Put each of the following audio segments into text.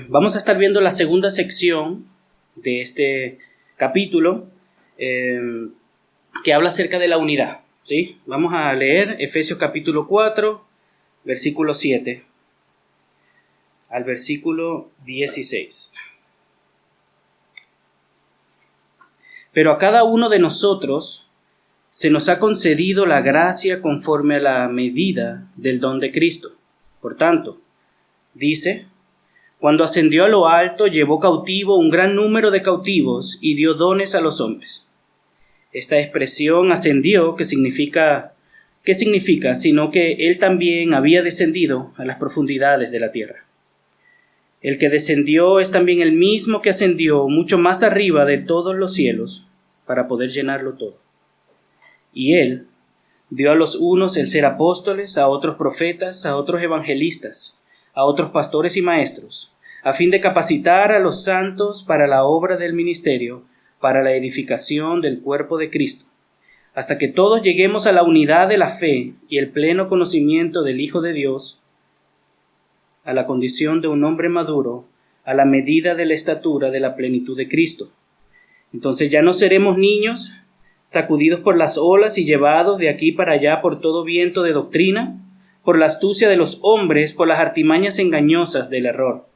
Vamos a estar viendo la segunda sección de este capítulo que habla acerca de la unidad, ¿sí? Vamos a leer Efesios capítulo 4, versículo 7 al versículo 16. Pero a cada uno de nosotros se nos ha concedido la gracia conforme a la medida del don de Cristo. Por tanto, dice: cuando ascendió a lo alto, llevó cautivo un gran número de cautivos y dio dones a los hombres. Esta expresión ascendió, ¿qué significa? Sino que él también había descendido a las profundidades de la tierra. El que descendió es también el mismo que ascendió mucho más arriba de todos los cielos para poder llenarlo todo. Y él dio a los unos el ser apóstoles, a otros profetas, a otros evangelistas, a otros pastores y maestros, a fin de capacitar a los santos para la obra del ministerio, para la edificación del cuerpo de Cristo, hasta que todos lleguemos a la unidad de la fe y el pleno conocimiento del Hijo de Dios, a la condición de un hombre maduro, a la medida de la estatura de la plenitud de Cristo. Entonces ya no seremos niños, sacudidos por las olas y llevados de aquí para allá por todo viento de doctrina, por la astucia de los hombres, por las artimañas engañosas del error.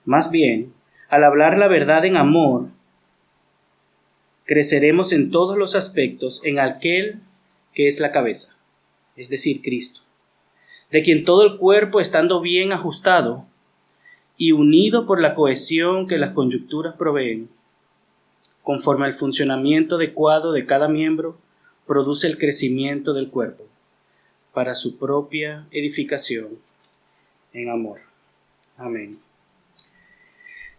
Más bien, al hablar la verdad en amor, creceremos en todos los aspectos en aquel que es la cabeza, es decir, Cristo, de quien todo el cuerpo, estando bien ajustado y unido por la cohesión que las coyunturas proveen, conforme al funcionamiento adecuado de cada miembro, produce el crecimiento del cuerpo para su propia edificación en amor. Amén.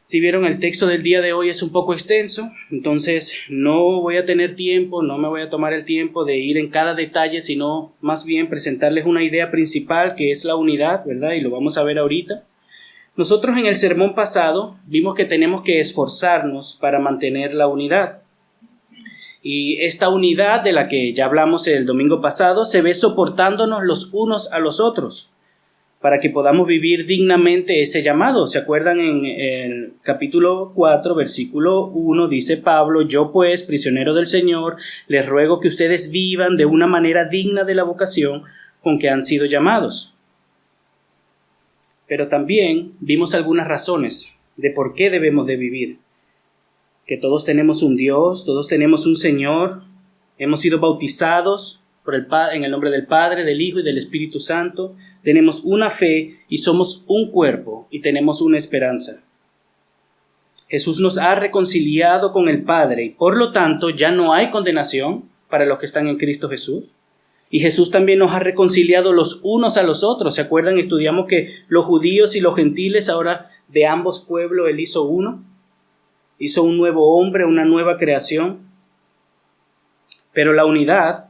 Si vieron, el texto del día de hoy es un poco extenso, entonces no voy a tener tiempo, no me voy a tomar el tiempo de ir en cada detalle, sino más bien presentarles una idea principal que es la unidad, ¿verdad? Y lo vamos a ver ahorita. Nosotros en el sermón pasado vimos que tenemos que esforzarnos para mantener la unidad. Y esta unidad de la que ya hablamos el domingo pasado se ve soportándonos los unos a los otros, para que podamos vivir dignamente ese llamado. ¿Se acuerdan? En el capítulo 4, versículo 1, dice Pablo: yo pues, prisionero del Señor, les ruego que ustedes vivan de una manera digna de la vocación con que han sido llamados. Pero también vimos algunas razones de por qué debemos de vivir. Que todos tenemos un Dios, todos tenemos un Señor, hemos sido bautizados en el nombre del Padre, del Hijo y del Espíritu Santo. Tenemos una fe y somos un cuerpo y tenemos una esperanza. Jesús nos ha reconciliado con el Padre y por lo tanto ya no hay condenación para los que están en Cristo Jesús. Y Jesús también nos ha reconciliado los unos a los otros. ¿Se acuerdan? Estudiamos que los judíos y los gentiles, ahora de ambos pueblos Él hizo uno. Hizo un nuevo hombre, una nueva creación. Pero la unidad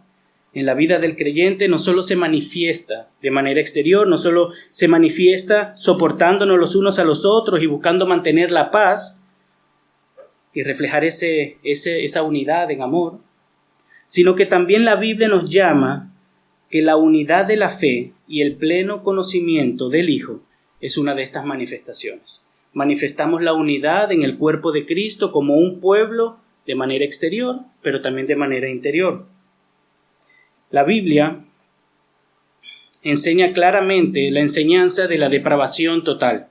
en la vida del creyente no solo se manifiesta de manera exterior, no solo se manifiesta soportándonos los unos a los otros y buscando mantener la paz y reflejar esa unidad en amor, sino que también la Biblia nos llama que la unidad de la fe y el pleno conocimiento del Hijo es una de estas manifestaciones. Manifestamos la unidad en el cuerpo de Cristo como un pueblo de manera exterior, pero también de manera interior. La Biblia enseña claramente la enseñanza de la depravación total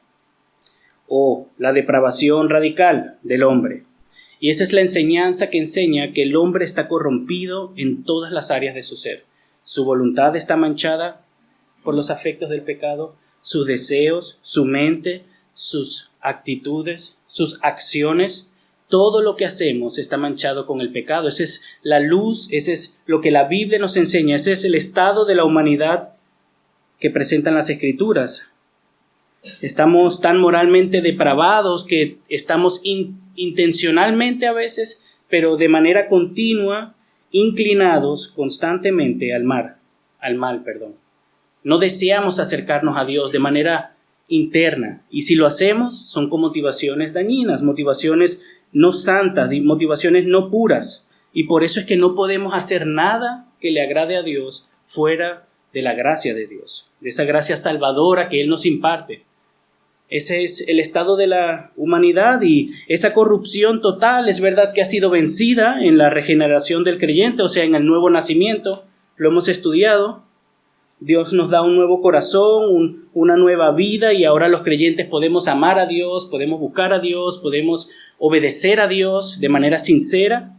o la depravación radical del hombre. Y esa es la enseñanza que enseña que el hombre está corrompido en todas las áreas de su ser. Su voluntad está manchada por los afectos del pecado, sus deseos, su mente, sus actitudes, sus acciones. Todo lo que hacemos está manchado con el pecado. Esa es la luz, ese es lo que la Biblia nos enseña. Ese es el estado de la humanidad que presentan las Escrituras. Estamos tan moralmente depravados que estamos intencionalmente a veces, pero de manera continua, inclinados constantemente al mal. No deseamos acercarnos a Dios de manera interna, y si lo hacemos son con motivaciones dañinas, motivaciones no santas, motivaciones no puras, y por eso es que no podemos hacer nada que le agrade a Dios fuera de la gracia de Dios, de esa gracia salvadora que Él nos imparte. Ese es el estado de la humanidad, y esa corrupción total es verdad que ha sido vencida en la regeneración del creyente, o sea, en el nuevo nacimiento. Lo hemos estudiado. Dios nos da un nuevo corazón, una nueva vida, y ahora los creyentes podemos amar a Dios, podemos buscar a Dios, podemos obedecer a Dios de manera sincera.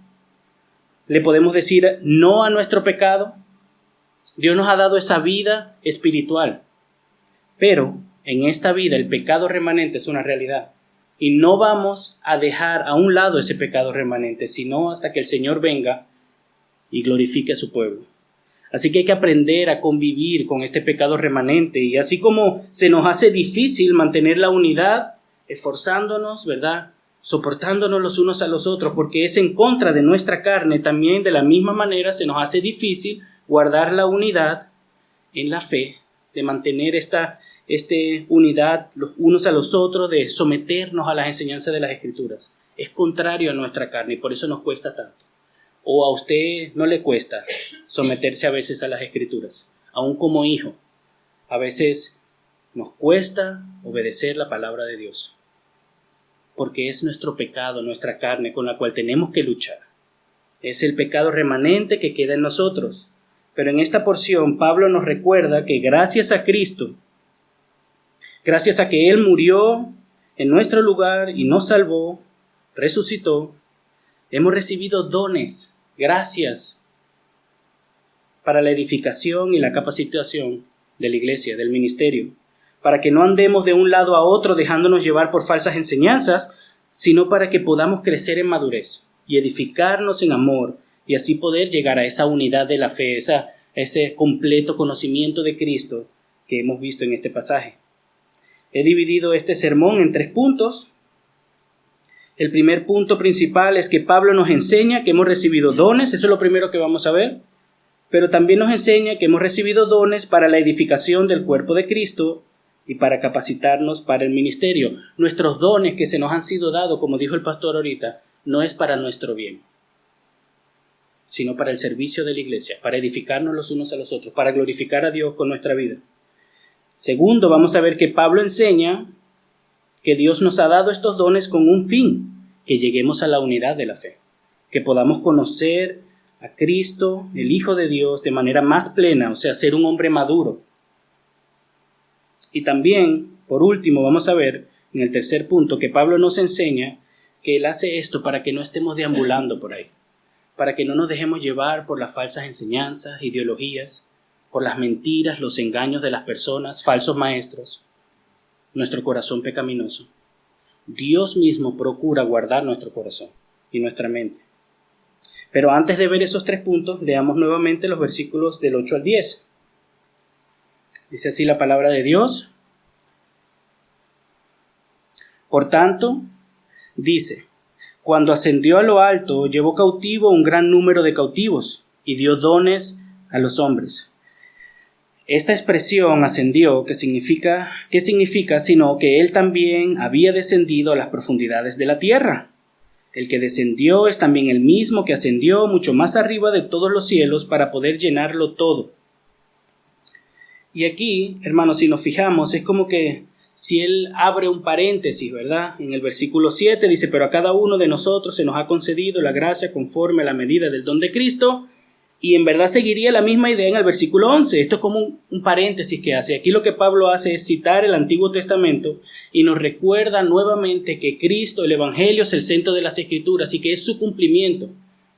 Le podemos decir no a nuestro pecado. Dios nos ha dado esa vida espiritual. Pero en esta vida el pecado remanente es una realidad. Y no vamos a dejar a un lado ese pecado remanente, sino hasta que el Señor venga y glorifique a su pueblo. Así que hay que aprender a convivir con este pecado remanente. Y así como se nos hace difícil mantener la unidad, esforzándonos, ¿verdad?, soportándonos los unos a los otros, porque es en contra de nuestra carne, también de la misma manera se nos hace difícil guardar la unidad en la fe, de mantener esta unidad los unos a los otros, de someternos a las enseñanzas de las Escrituras. Es contrario a nuestra carne y por eso nos cuesta tanto. ¿O a usted no le cuesta someterse a veces a las Escrituras? Aún como hijo, a veces nos cuesta obedecer la palabra de Dios, porque es nuestro pecado, nuestra carne, con la cual tenemos que luchar. Es el pecado remanente que queda en nosotros. Pero en esta porción Pablo nos recuerda que gracias a Cristo, gracias a que Él murió en nuestro lugar y nos salvó, resucitó, hemos recibido dones, gracias, para la edificación y la capacitación de la iglesia, del ministerio, para que no andemos de un lado a otro dejándonos llevar por falsas enseñanzas, sino para que podamos crecer en madurez y edificarnos en amor, y así poder llegar a esa unidad de la fe, ese completo conocimiento de Cristo que hemos visto en este pasaje. He dividido este sermón en 3 puntos. El primer punto principal es que Pablo nos enseña que hemos recibido dones, eso es lo primero que vamos a ver, pero también nos enseña que hemos recibido dones para la edificación del cuerpo de Cristo y para capacitarnos para el ministerio. Nuestros dones que se nos han sido dados, como dijo el pastor ahorita, no es para nuestro bien, sino para el servicio de la iglesia, para edificarnos los unos a los otros, para glorificar a Dios con nuestra vida. Segundo, vamos a ver que Pablo enseña que Dios nos ha dado estos dones con un fin, que lleguemos a la unidad de la fe, que podamos conocer a Cristo, el Hijo de Dios, de manera más plena, o sea, ser un hombre maduro. Y también, por último, vamos a ver en el tercer punto que Pablo nos enseña que Él hace esto para que no estemos deambulando por ahí, para que no nos dejemos llevar por las falsas enseñanzas, ideologías, por las mentiras, los engaños de las personas, falsos maestros, nuestro corazón pecaminoso. Dios mismo procura guardar nuestro corazón y nuestra mente. Pero antes de ver esos 3 puntos, leamos nuevamente los versículos del 8 al 10. Dice así la palabra de Dios. Por tanto, dice, cuando ascendió a lo alto, llevó cautivo un gran número de cautivos y dio dones a los hombres. Esta expresión ascendió, ¿qué significa? Sino que Él también había descendido a las profundidades de la tierra. El que descendió es también el mismo que ascendió mucho más arriba de todos los cielos para poder llenarlo todo. Y aquí, hermanos, si nos fijamos, es como que si Él abre un paréntesis, ¿verdad? En el versículo 7 dice, pero a cada uno de nosotros se nos ha concedido la gracia conforme a la medida del don de Cristo. Y en verdad seguiría la misma idea en el versículo 11. Esto es como un paréntesis que hace. Aquí lo que Pablo hace es citar el Antiguo Testamento y nos recuerda nuevamente que Cristo, el Evangelio, es el centro de las Escrituras y que es su cumplimiento.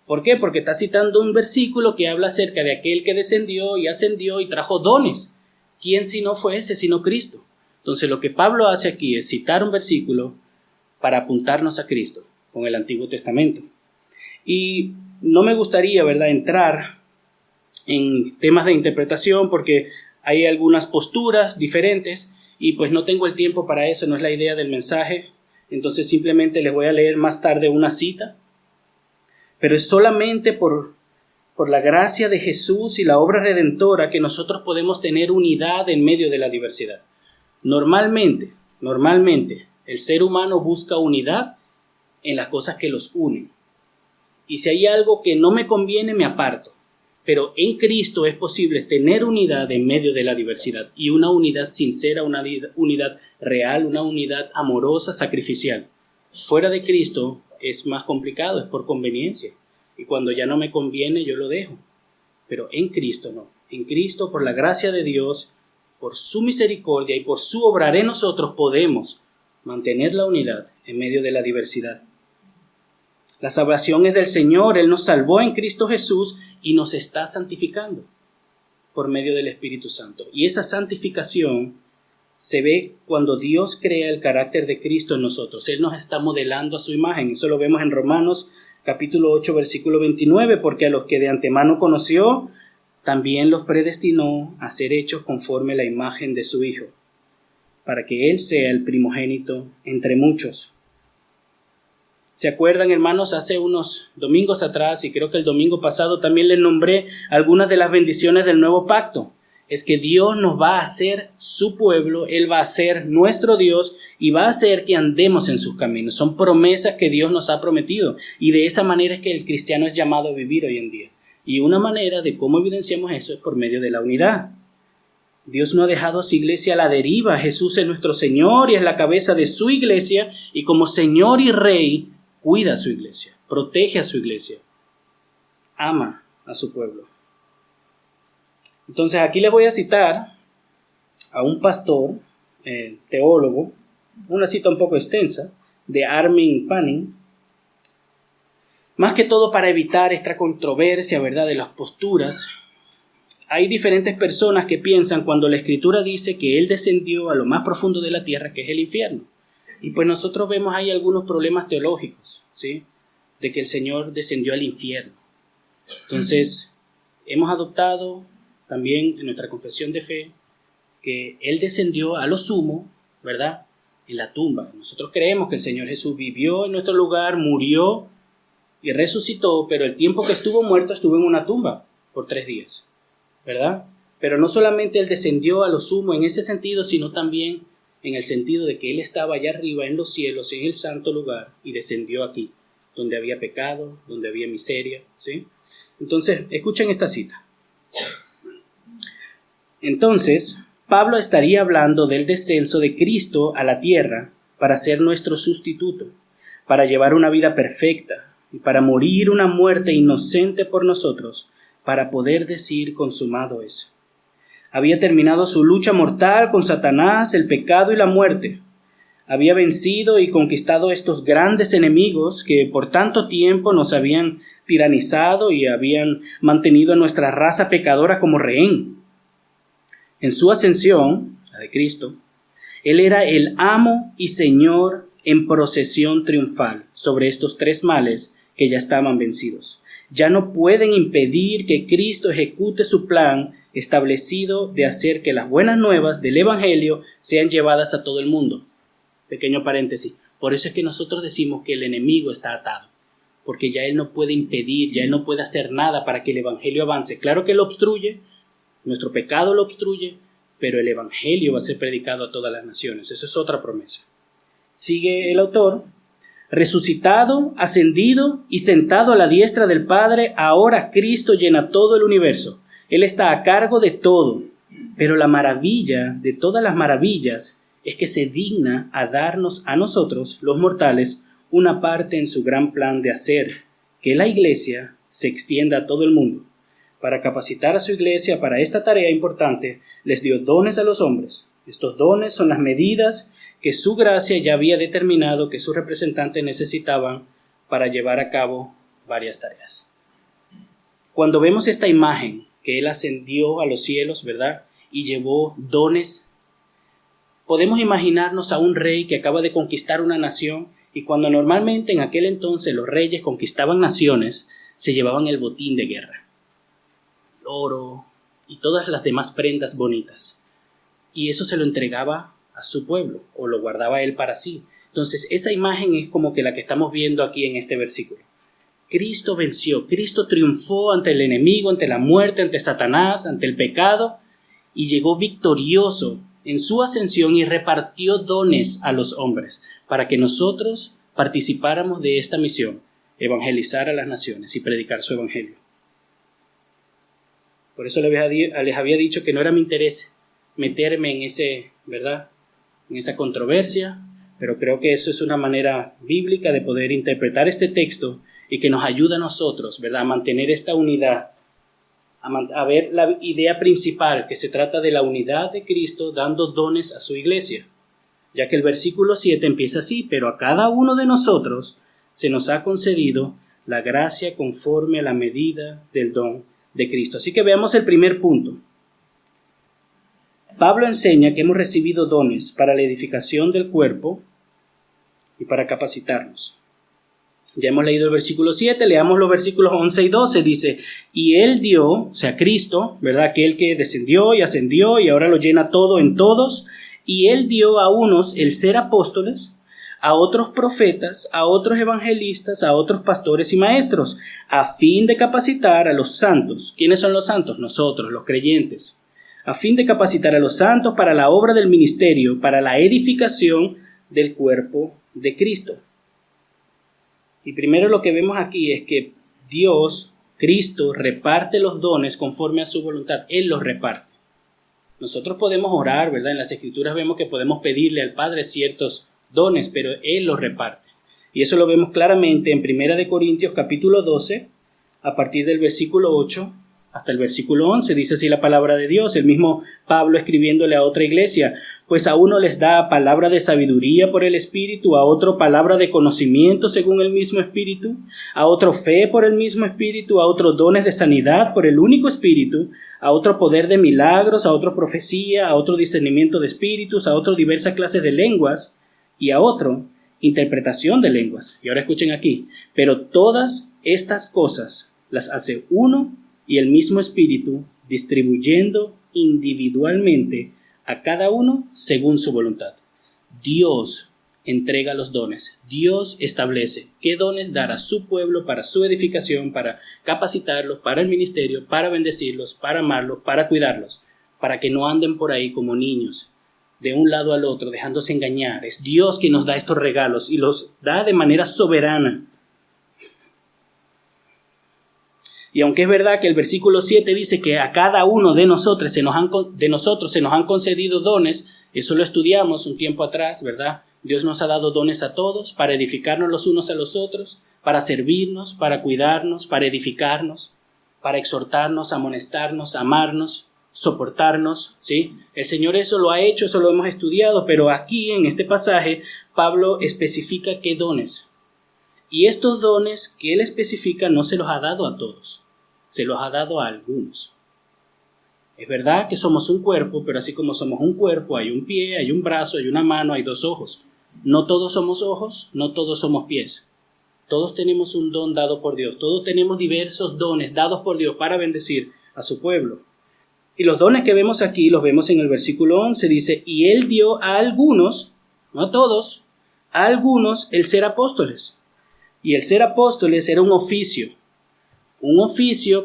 ¿Por qué? Porque está citando un versículo que habla acerca de aquel que descendió y ascendió y trajo dones. ¿Quién si no fue ese, sino Cristo? Entonces lo que Pablo hace aquí es citar un versículo para apuntarnos a Cristo con el Antiguo Testamento. Y no me gustaría, ¿verdad?, entrar en temas de interpretación porque hay algunas posturas diferentes y pues no tengo el tiempo para eso, no es la idea del mensaje. Entonces simplemente les voy a leer más tarde una cita. Pero es solamente por la gracia de Jesús y la obra redentora que nosotros podemos tener unidad en medio de la diversidad. Normalmente, el ser humano busca unidad en las cosas que los unen. Y si hay algo que no me conviene, me aparto. Pero en Cristo es posible tener unidad en medio de la diversidad, y una unidad sincera, una unidad real, una unidad amorosa, sacrificial. Fuera de Cristo es más complicado, es por conveniencia. Y cuando ya no me conviene, yo lo dejo. Pero en Cristo no. En Cristo, por la gracia de Dios, por su misericordia y por su obrar en nosotros, podemos mantener la unidad en medio de la diversidad. La salvación es del Señor. Él nos salvó en Cristo Jesús y nos está santificando por medio del Espíritu Santo. Y esa santificación se ve cuando Dios crea el carácter de Cristo en nosotros. Él nos está modelando a su imagen. Eso lo vemos en Romanos capítulo 8, versículo 29, porque a los que de antemano conoció, también los predestinó a ser hechos conforme a la imagen de su Hijo, para que Él sea el primogénito entre muchos. ¿Se acuerdan, hermanos? Hace unos domingos atrás, y creo que el domingo pasado también les nombré algunas de las bendiciones del nuevo pacto. Es que Dios nos va a hacer su pueblo, Él va a ser nuestro Dios y va a hacer que andemos en sus caminos. Son promesas que Dios nos ha prometido, y de esa manera es que el cristiano es llamado a vivir hoy en día. Y una manera de cómo evidenciamos eso es por medio de la unidad. Dios no ha dejado a su iglesia a la deriva. Jesús es nuestro Señor y es la cabeza de su iglesia, y como Señor y Rey cuida a su iglesia, protege a su iglesia, ama a su pueblo. Entonces aquí les voy a citar a un pastor, teólogo, una cita un poco extensa, de Armin Panning, más que todo para evitar esta controversia, ¿verdad?, de las posturas. Hay diferentes personas que piensan cuando la Escritura dice que Él descendió a lo más profundo de la tierra, que es el infierno. Y pues nosotros vemos ahí algunos problemas teológicos, ¿sí?, de que el Señor descendió al infierno. Entonces, hemos adoptado también en nuestra confesión de fe que Él descendió a lo sumo, ¿verdad?, en la tumba. Nosotros creemos que el Señor Jesús vivió en nuestro lugar, murió y resucitó, pero el tiempo que estuvo muerto estuvo en una tumba por 3 días, ¿verdad? Pero no solamente Él descendió a lo sumo en ese sentido, sino también en el sentido de que Él estaba allá arriba en los cielos, en el santo lugar, y descendió aquí, donde había pecado, donde había miseria, ¿sí? Entonces, escuchen esta cita. Entonces, Pablo estaría hablando del descenso de Cristo a la tierra para ser nuestro sustituto, para llevar una vida perfecta y para morir una muerte inocente por nosotros, para poder decir consumado es. Había terminado su lucha mortal con Satanás, el pecado y la muerte. Había vencido y conquistado estos grandes enemigos que por tanto tiempo nos habían tiranizado y habían mantenido a nuestra raza pecadora como rehén. En su ascensión, la de Cristo, Él era el amo y Señor en procesión triunfal sobre estos 3 males que ya estaban vencidos. Ya no pueden impedir que Cristo ejecute su plan establecido de hacer que las buenas nuevas del Evangelio sean llevadas a todo el mundo. Pequeño paréntesis. Por eso es que nosotros decimos que el enemigo está atado, porque ya él no puede impedir, ya él no puede hacer nada para que el Evangelio avance. Claro que lo obstruye, nuestro pecado lo obstruye, pero el Evangelio va a ser predicado a todas las naciones. Eso es otra promesa. Sigue el autor. Resucitado, ascendido y sentado a la diestra del Padre, ahora Cristo llena todo el universo. Él está a cargo de todo, pero la maravilla de todas las maravillas es que se digna a darnos a nosotros, los mortales, una parte en su gran plan de hacer que la iglesia se extienda a todo el mundo. Para capacitar a su iglesia para esta tarea importante, les dio dones a los hombres. Estos dones son las medidas que su gracia ya había determinado que sus representantes necesitaban para llevar a cabo varias tareas. Cuando vemos esta imagen, que Él ascendió a los cielos, ¿verdad?, y llevó dones, podemos imaginarnos a un rey que acaba de conquistar una nación, y cuando normalmente en aquel entonces los reyes conquistaban naciones, se llevaban el botín de guerra, el oro y todas las demás prendas bonitas, y eso se lo entregaba a su pueblo, o lo guardaba él para sí. Entonces esa imagen es como que la que estamos viendo aquí en este versículo. Cristo venció, Cristo triunfó ante el enemigo, ante la muerte, ante Satanás, ante el pecado, y llegó victorioso en su ascensión y repartió dones a los hombres para que nosotros participáramos de esta misión, evangelizar a las naciones y predicar su evangelio. Por eso les había dicho que no era mi interés meterme en ese, ¿verdad?, en esa controversia, pero creo que eso es una manera bíblica de poder interpretar este texto y que nos ayuda a nosotros, ¿verdad?, a mantener esta unidad, a ver la idea principal, que se trata de la unidad de Cristo dando dones a su iglesia, ya que el versículo 7 empieza así: pero a cada uno de nosotros se nos ha concedido la gracia conforme a la medida del don de Cristo. Así que veamos el primer punto. Pablo enseña que hemos recibido dones para la edificación del cuerpo y para capacitarnos. Ya hemos leído el versículo 7, leamos los versículos 11 y 12. Dice: y Él dio, o sea, Cristo, ¿verdad?, aquel que descendió y ascendió y ahora lo llena todo en todos, y Él dio a unos el ser apóstoles, a otros profetas, a otros evangelistas, a otros pastores y maestros, a fin de capacitar a los santos. ¿Quiénes son los santos? Nosotros, los creyentes. A fin de capacitar a los santos para la obra del ministerio, para la edificación del cuerpo de Cristo. Y primero lo que vemos aquí es que Dios, Cristo, reparte los dones conforme a su voluntad. Él los reparte. Nosotros podemos orar, ¿verdad? En las Escrituras vemos que podemos pedirle al Padre ciertos dones, pero Él los reparte. Y eso lo vemos claramente en 1 Corintios capítulo 12, a partir del versículo 8 hasta el versículo 11. Dice así la palabra de Dios, el mismo Pablo escribiéndole a otra iglesia: pues a uno les da palabra de sabiduría por el Espíritu, a otro palabra de conocimiento según el mismo Espíritu, a otro fe por el mismo Espíritu, a otro dones de sanidad por el único Espíritu, a otro poder de milagros, a otro profecía, a otro discernimiento de espíritus, a otro diversas clases de lenguas, y a otro interpretación de lenguas. Y ahora escuchen aquí: pero todas estas cosas las hace uno y el mismo Espíritu, distribuyendo individualmente a cada uno según su voluntad. Dios entrega los dones. Dios establece qué dones dar a su pueblo para su edificación, para capacitarlos, para el ministerio, para bendecirlos, para amarlos, para cuidarlos, para que no anden por ahí como niños, de un lado al otro, dejándose engañar. Es Dios quien nos da estos regalos y los da de manera soberana. Y aunque es verdad que el versículo 7 dice que a cada uno de nosotros se nos han concedido dones, eso lo estudiamos un tiempo atrás, ¿verdad? Dios nos ha dado dones a todos para edificarnos los unos a los otros, para servirnos, para cuidarnos, para edificarnos, para exhortarnos, amonestarnos, amarnos, soportarnos, ¿sí? El Señor eso lo ha hecho, eso lo hemos estudiado, pero aquí en este pasaje Pablo especifica qué dones. Y estos dones que él especifica no se los ha dado a todos, se los ha dado a algunos. Es verdad que somos un cuerpo, pero así como somos un cuerpo, hay un pie, hay un brazo, hay una mano, hay dos ojos. No todos somos ojos, no todos somos pies. Todos tenemos un don dado por Dios, todos tenemos diversos dones dados por Dios para bendecir a su pueblo. Y los dones que vemos aquí los vemos en el versículo 11, dice: y él dio a algunos, no a todos, a algunos el ser apóstoles. Y el ser apóstoles era un oficio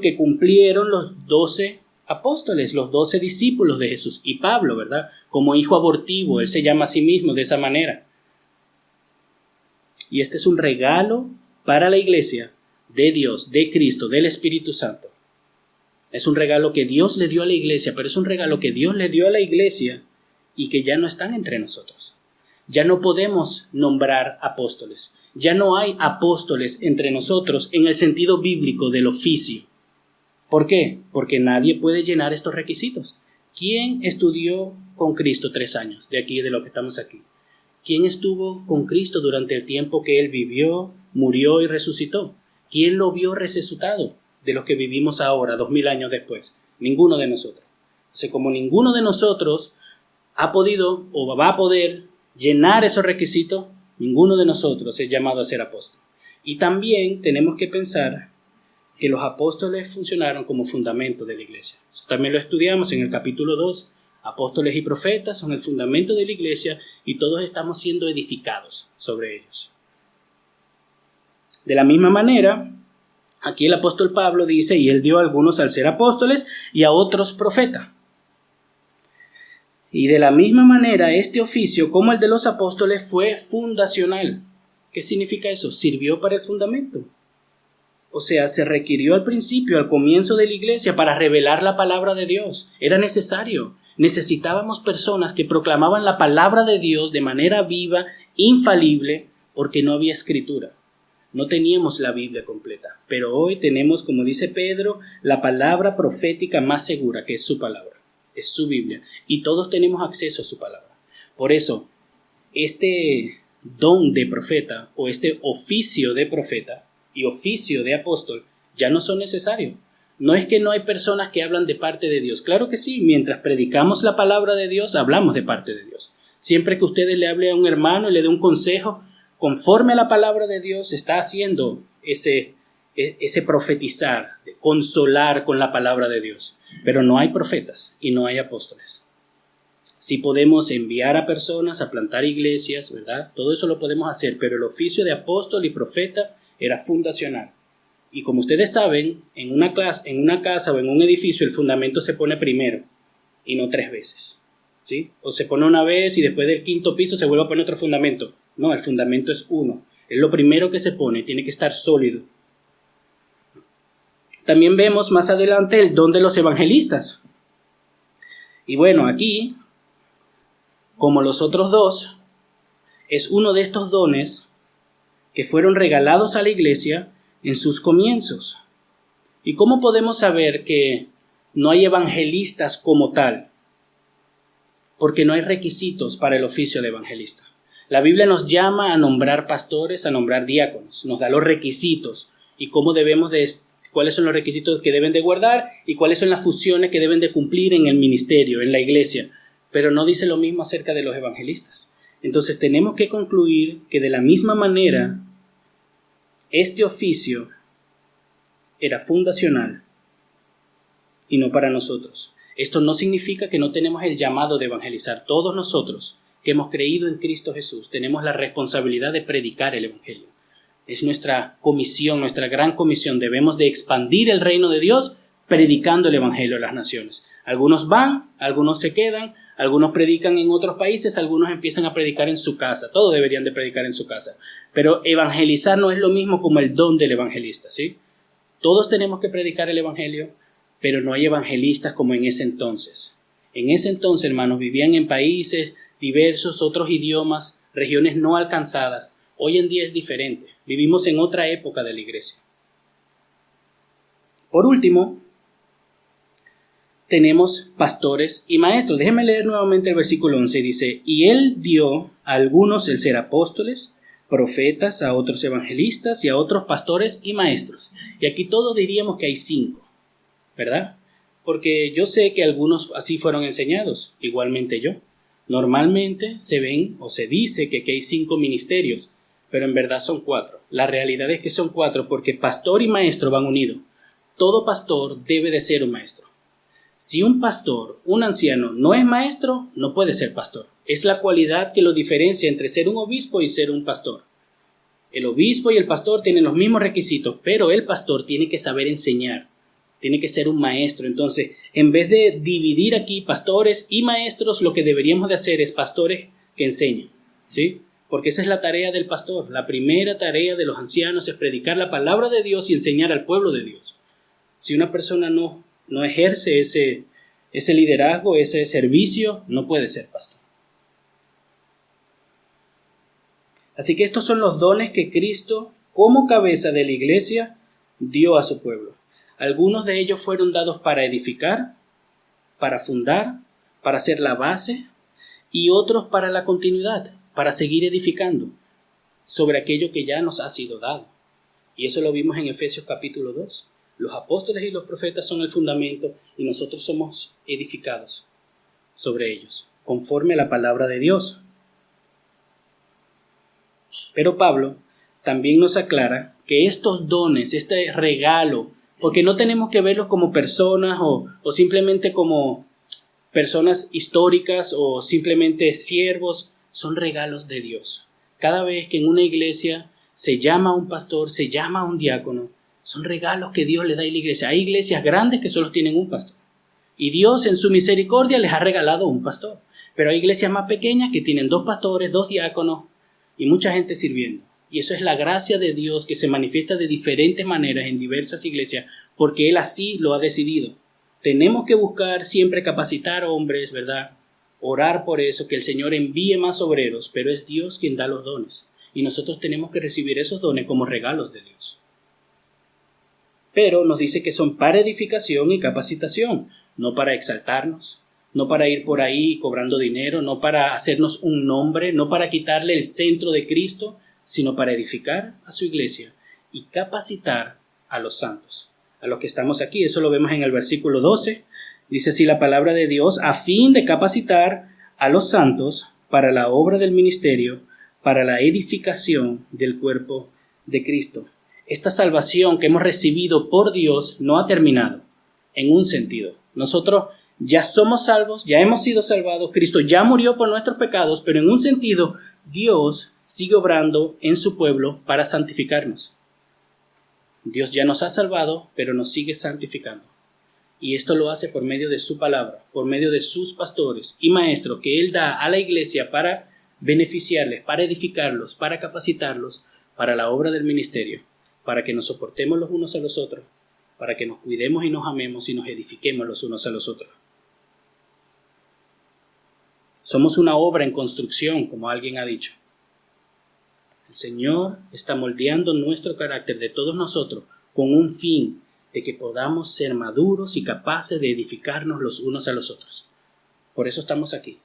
que cumplieron los 12 apóstoles, los 12 discípulos de Jesús. Y Pablo, ¿verdad? Como hijo abortivo, él se llama a sí mismo de esa manera. Y este es un regalo para la iglesia de Dios, de Cristo, del Espíritu Santo. Es un regalo que Dios le dio a la iglesia, pero es un regalo que Dios le dio a la iglesia y que ya no están entre nosotros. Ya no podemos nombrar apóstoles. Ya no hay apóstoles entre nosotros en el sentido bíblico del oficio. ¿Por qué? Porque nadie puede llenar estos requisitos. ¿Quién estudió con Cristo 3 años de aquí, de lo que estamos aquí? ¿Quién estuvo con Cristo durante el tiempo que Él vivió, murió y resucitó? ¿Quién lo vio resucitado de los que vivimos ahora, 2000 años después? Ninguno de nosotros. Entonces, como ninguno de nosotros ha podido o va a poder llenar esos requisitos, ninguno de nosotros es llamado a ser apóstol. Y también tenemos que pensar que los apóstoles funcionaron como fundamento de la iglesia. Eso también lo estudiamos en el capítulo 2. Apóstoles y profetas son el fundamento de la iglesia y todos estamos siendo edificados sobre ellos. De la misma manera, aquí el apóstol Pablo dice: y él dio a algunos al ser apóstoles y a otros profetas. Y de la misma manera, este oficio, como el de los apóstoles, fue fundacional. ¿Qué significa eso? Sirvió para el fundamento. O sea, se requirió al principio, al comienzo de la iglesia, para revelar la palabra de Dios. Era necesario. Necesitábamos personas que proclamaban la palabra de Dios de manera viva, infalible, porque no había escritura. No teníamos la Biblia completa. Pero hoy tenemos, como dice Pedro, la palabra profética más segura, que es su palabra. Es su Biblia. Y todos tenemos acceso a su palabra. Por eso, este don de profeta o este oficio de profeta y oficio de apóstol ya no son necesarios. No es que no hay personas que hablan de parte de Dios. Claro que sí, mientras predicamos la palabra de Dios, hablamos de parte de Dios. Siempre que ustedes le hablen a un hermano y le dé un consejo, conforme a la palabra de Dios, está haciendo ese profetizar, de consolar con la palabra de Dios. Pero no hay profetas y no hay apóstoles. Sí podemos enviar a personas a plantar iglesias, ¿verdad? Todo eso lo podemos hacer, pero el oficio de apóstol y profeta era fundacional. Y como ustedes saben, en una casa o en un edificio el fundamento se pone primero y no 3 veces, ¿sí? O se pone una vez y después del 5º piso se vuelve a poner otro fundamento. No, el fundamento es uno. Es lo primero que se pone, tiene que estar sólido. También vemos más adelante el don de los evangelistas. Y bueno, aquí, como los otros dos, es uno de estos dones que fueron regalados a la iglesia en sus comienzos. ¿Y cómo podemos saber que no hay evangelistas como tal? Porque no hay requisitos para el oficio de evangelista. La Biblia nos llama a nombrar pastores, a nombrar diáconos, nos da los requisitos y cuáles son los requisitos que deben de guardar y cuáles son las funciones que deben de cumplir en el ministerio, en la iglesia, pero no dice lo mismo acerca de los evangelistas. Entonces tenemos que concluir que de la misma manera este oficio era fundacional y no para nosotros. Esto no significa que no tenemos el llamado de evangelizar. Todos nosotros que hemos creído en Cristo Jesús tenemos la responsabilidad de predicar el evangelio. Es nuestra comisión, nuestra gran comisión. Debemos de expandir el reino de Dios predicando el evangelio a las naciones. Algunos van, algunos se quedan, algunos predican en otros países, algunos empiezan a predicar en su casa. Todos deberían de predicar en su casa. Pero evangelizar no es lo mismo como el don del evangelista, ¿sí? Todos tenemos que predicar el evangelio, pero no hay evangelistas como en ese entonces. En ese entonces, hermanos, vivían en países diversos, otros idiomas, regiones no alcanzadas. Hoy en día es diferente. Vivimos en otra época de la iglesia. Por último, tenemos pastores y maestros. Déjenme leer nuevamente el versículo 11. Dice, y él dio a algunos el ser apóstoles, profetas, a otros evangelistas y a otros pastores y maestros. Y aquí todos diríamos que hay 5, ¿verdad? Porque yo sé que algunos así fueron enseñados, igualmente yo. Normalmente se ven o se dice que aquí hay 5 ministerios, pero en verdad son 4. La realidad es que son 4 porque pastor y maestro van unidos. Todo pastor debe de ser un maestro. Si un pastor, un anciano, no es maestro, no puede ser pastor. Es la cualidad que lo diferencia entre ser un obispo y ser un pastor. El obispo y el pastor tienen los mismos requisitos, pero el pastor tiene que saber enseñar. Tiene que ser un maestro. Entonces, en vez de dividir aquí pastores y maestros, lo que deberíamos de hacer es pastores que enseñen, ¿sí? Porque esa es la tarea del pastor. La primera tarea de los ancianos es predicar la palabra de Dios y enseñar al pueblo de Dios. Si una persona no ejerce ese liderazgo, ese servicio, no puede ser pastor. Así que estos son los dones que Cristo, como cabeza de la iglesia, dio a su pueblo. Algunos de ellos fueron dados para edificar, para fundar, para ser la base, y otros para la continuidad, para seguir edificando sobre aquello que ya nos ha sido dado. Y eso lo vimos en Efesios capítulo 2. Los apóstoles y los profetas son el fundamento y nosotros somos edificados sobre ellos, conforme a la palabra de Dios. Pero Pablo también nos aclara que estos dones, este regalo, porque no tenemos que verlos como personas o simplemente como personas históricas o simplemente siervos, son regalos de Dios. Cada vez que en una iglesia se llama a un pastor, se llama a un diácono, son regalos que Dios le da a la iglesia. Hay iglesias grandes que solo tienen un pastor. Y Dios en su misericordia les ha regalado un pastor. Pero hay iglesias más pequeñas que tienen 2 pastores, 2 diáconos y mucha gente sirviendo. Y eso es la gracia de Dios que se manifiesta de diferentes maneras en diversas iglesias, porque Él así lo ha decidido. Tenemos que buscar siempre capacitar hombres, ¿verdad? Orar por eso, que el Señor envíe más obreros, pero es Dios quien da los dones. Y nosotros tenemos que recibir esos dones como regalos de Dios. Pero nos dice que son para edificación y capacitación, no para exaltarnos, no para ir por ahí cobrando dinero, no para hacernos un nombre, no para quitarle el centro de Cristo, sino para edificar a su iglesia y capacitar a los santos, a los que estamos aquí. Eso lo vemos en el versículo 12. Dice así la palabra de Dios: a fin de capacitar a los santos para la obra del ministerio, para la edificación del cuerpo de Cristo. Esta salvación que hemos recibido por Dios no ha terminado en un sentido. Nosotros ya somos salvos, ya hemos sido salvados, Cristo ya murió por nuestros pecados, pero en un sentido Dios sigue obrando en su pueblo para santificarnos. Dios ya nos ha salvado, pero nos sigue santificando. Y esto lo hace por medio de su palabra, por medio de sus pastores y maestros que Él da a la iglesia para beneficiarles, para edificarlos, para capacitarlos, para la obra del ministerio, para que nos soportemos los unos a los otros, para que nos cuidemos y nos amemos y nos edifiquemos los unos a los otros. Somos una obra en construcción, como alguien ha dicho. El Señor está moldeando nuestro carácter de todos nosotros con un fin de que podamos ser maduros y capaces de edificarnos los unos a los otros. Por eso estamos aquí.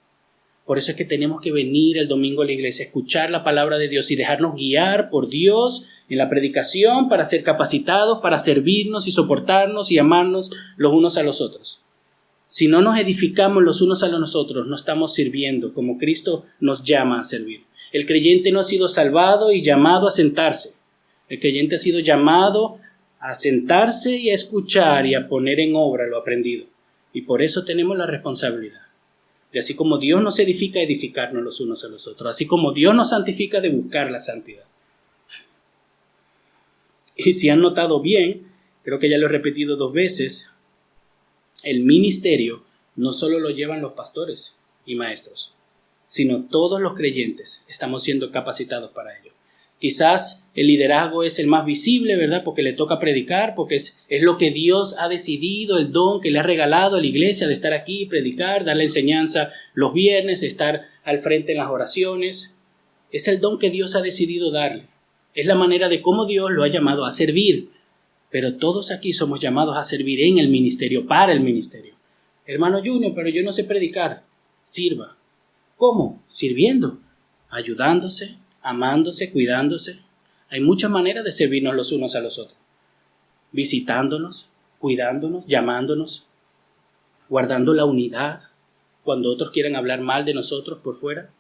Por eso es que tenemos que venir el domingo a la iglesia, escuchar la palabra de Dios y dejarnos guiar por Dios en la predicación para ser capacitados, para servirnos y soportarnos y amarnos los unos a los otros. Si no nos edificamos los unos a los otros, no estamos sirviendo como Cristo nos llama a servir. El creyente no ha sido salvado y llamado a sentarse. El creyente ha sido llamado a sentarse y a escuchar y a poner en obra lo aprendido. Y por eso tenemos la responsabilidad de, así como Dios nos edifica, edificarnos los unos a los otros. Así como Dios nos santifica, de buscar la santidad. Y si han notado bien, creo que ya lo he repetido 2 veces, el ministerio no solo lo llevan los pastores y maestros, sino todos los creyentes estamos siendo capacitados para ello. Quizás el liderazgo es el más visible, ¿verdad? Porque le toca predicar, porque es lo que Dios ha decidido, el don que le ha regalado a la iglesia de estar aquí, predicar, dar la enseñanza los viernes, estar al frente en las oraciones. Es el don que Dios ha decidido darle. Es la manera de cómo Dios lo ha llamado a servir. Pero todos aquí somos llamados a servir en el ministerio, para el ministerio. Hermano Junior, pero yo no sé predicar. Sirva. ¿Cómo? Sirviendo, ayudándose, amándose, cuidándose. Hay muchas maneras de servirnos los unos a los otros. Visitándonos, cuidándonos, llamándonos, guardando la unidad cuando otros quieran hablar mal de nosotros por fuera.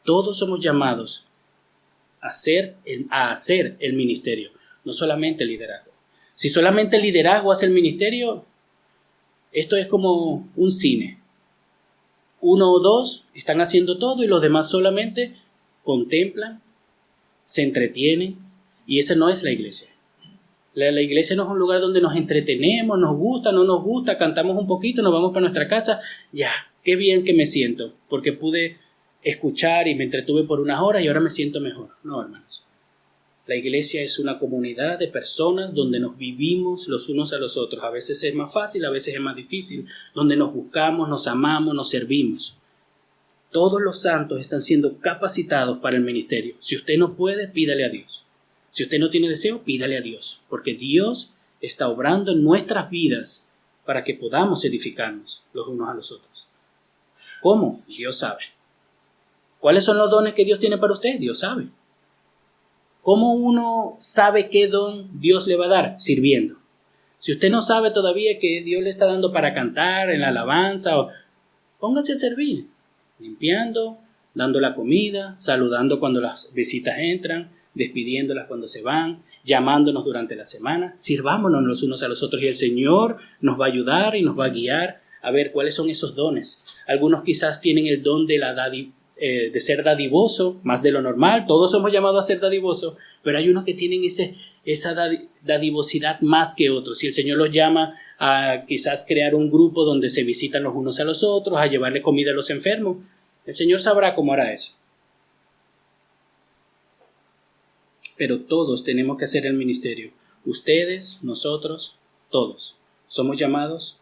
Todos somos llamados a hacer el ministerio, no solamente el liderazgo. Si solamente el liderazgo hace el ministerio, esto es como un cine. 1 o 2 están haciendo todo y los demás solamente contemplan, se entretienen, y esa no es la iglesia. La iglesia no es un lugar donde nos entretenemos, nos gusta, no nos gusta, cantamos un poquito, nos vamos para nuestra casa, ya, qué bien que me siento, porque pude escuchar y me entretuve por unas horas y ahora me siento mejor. No, hermanos. La iglesia es una comunidad de personas donde nos vivimos los unos a los otros. A veces es más fácil, a veces es más difícil, donde nos buscamos, nos amamos, nos servimos. Todos los santos están siendo capacitados para el ministerio. Si usted no puede, pídale a Dios. Si usted no tiene deseo, pídale a Dios, porque Dios está obrando en nuestras vidas para que podamos edificarnos los unos a los otros. ¿Cómo? Dios sabe. ¿Cuáles son los dones que Dios tiene para usted? Dios sabe. ¿Cómo uno sabe qué don Dios le va a dar? Sirviendo. Si usted no sabe todavía que Dios le está dando para cantar en la alabanza, póngase a servir, limpiando, dando la comida, saludando cuando las visitas entran, despidiéndolas cuando se van, llamándonos durante la semana. Sirvámonos los unos a los otros y el Señor nos va a ayudar y nos va a guiar a ver cuáles son esos dones. Algunos quizás tienen el don de de ser dadivoso, más de lo normal. Todos somos llamados a ser dadivosos, pero hay unos que tienen esa dadivosidad más que otros. Si el Señor los llama a quizás crear un grupo donde se visitan los unos a los otros, a llevarle comida a los enfermos, el Señor sabrá cómo hará eso. pero todos tenemos que hacer el ministerio. Ustedes, nosotros, todos. Somos llamados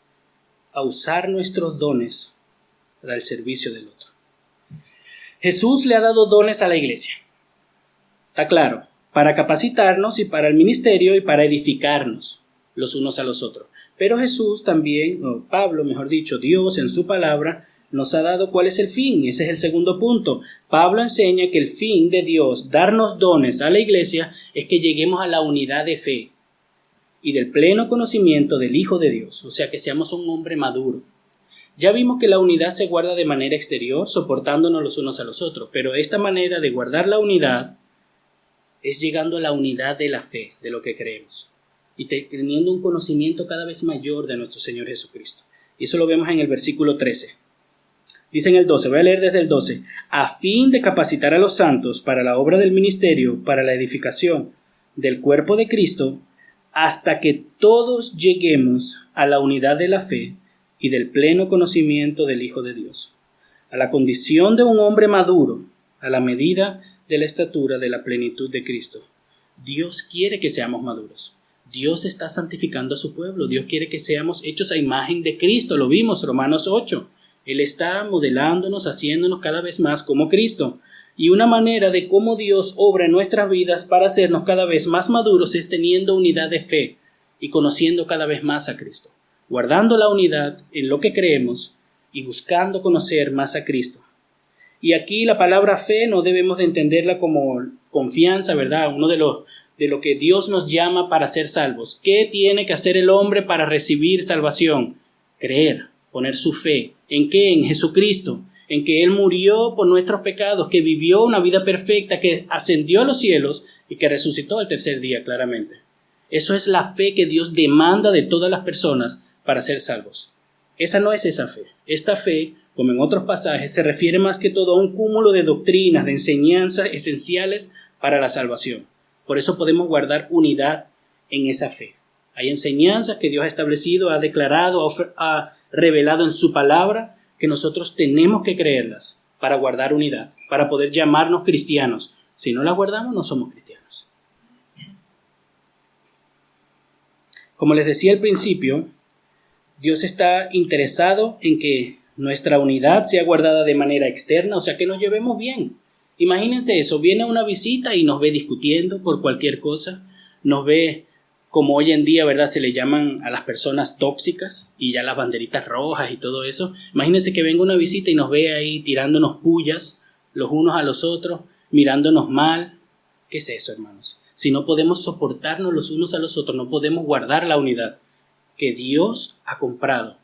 a usar nuestros dones para el servicio del otro. Jesús le ha dado dones a la iglesia. Está claro, para capacitarnos y para el ministerio y para edificarnos los unos a los otros. Pero Jesús también, o Pablo, mejor dicho, Dios en su palabra, nos ha dado cuál es el fin. Ese es el segundo punto. Pablo enseña que el fin de Dios, darnos dones a la iglesia, es que lleguemos a la unidad de fe y del pleno conocimiento del Hijo de Dios, o sea, que seamos un hombre maduro. Ya vimos que la unidad se guarda de manera exterior, soportándonos los unos a los otros, pero esta manera de guardar la unidad es llegando a la unidad de la fe, de lo que creemos, y teniendo un conocimiento cada vez mayor de nuestro Señor Jesucristo. Y eso lo vemos en el versículo 13. Dice en el 12, voy a leer desde el 12, a fin de capacitar a los santos para la obra del ministerio, para la edificación del cuerpo de Cristo, hasta que todos lleguemos a la unidad de la fe y del pleno conocimiento del Hijo de Dios, a la condición de un hombre maduro, a la medida de la estatura de la plenitud de Cristo. Dios quiere que seamos maduros. Dios está santificando a su pueblo. Dios quiere que seamos hechos a imagen de Cristo. Lo vimos, Romanos 8. Él está modelándonos, haciéndonos cada vez más como Cristo. Y una manera de cómo Dios obra en nuestras vidas para hacernos cada vez más maduros es teniendo unidad de fe y conociendo cada vez más a Cristo, guardando la unidad en lo que creemos y buscando conocer más a Cristo. Y aquí la palabra fe no debemos de entenderla como confianza, ¿verdad? Uno de lo que Dios nos llama para ser salvos. ¿Qué tiene que hacer el hombre para recibir salvación? Creer, poner su fe. ¿En qué? En Jesucristo. En que Él murió por nuestros pecados, que vivió una vida perfecta, que ascendió a los cielos y que resucitó al tercer día, claramente. Eso es la fe que Dios demanda de todas las personas para ser salvos. Esa no es esa fe. Esta fe, como en otros pasajes, se refiere más que todo a un cúmulo de doctrinas, de enseñanzas esenciales para la salvación. Por eso podemos guardar unidad en esa fe. Hay enseñanzas que Dios ha establecido, ha declarado, ha revelado en su palabra, que nosotros tenemos que creerlas para guardar unidad, para poder llamarnos cristianos. Si no las guardamos, no somos cristianos. Como les decía al principio, Dios está interesado en que nuestra unidad sea guardada de manera externa, o sea, que nos llevemos bien. Imagínense eso, viene una visita y nos ve discutiendo por cualquier cosa, nos ve como hoy en día, ¿verdad? Se le llaman a las personas tóxicas y ya las banderitas rojas y todo eso. Imagínense que venga una visita y nos ve ahí tirándonos pullas los unos a los otros, mirándonos mal. ¿Qué es eso, hermanos? Si no podemos soportarnos los unos a los otros, no podemos guardar la unidad que Dios ha comprado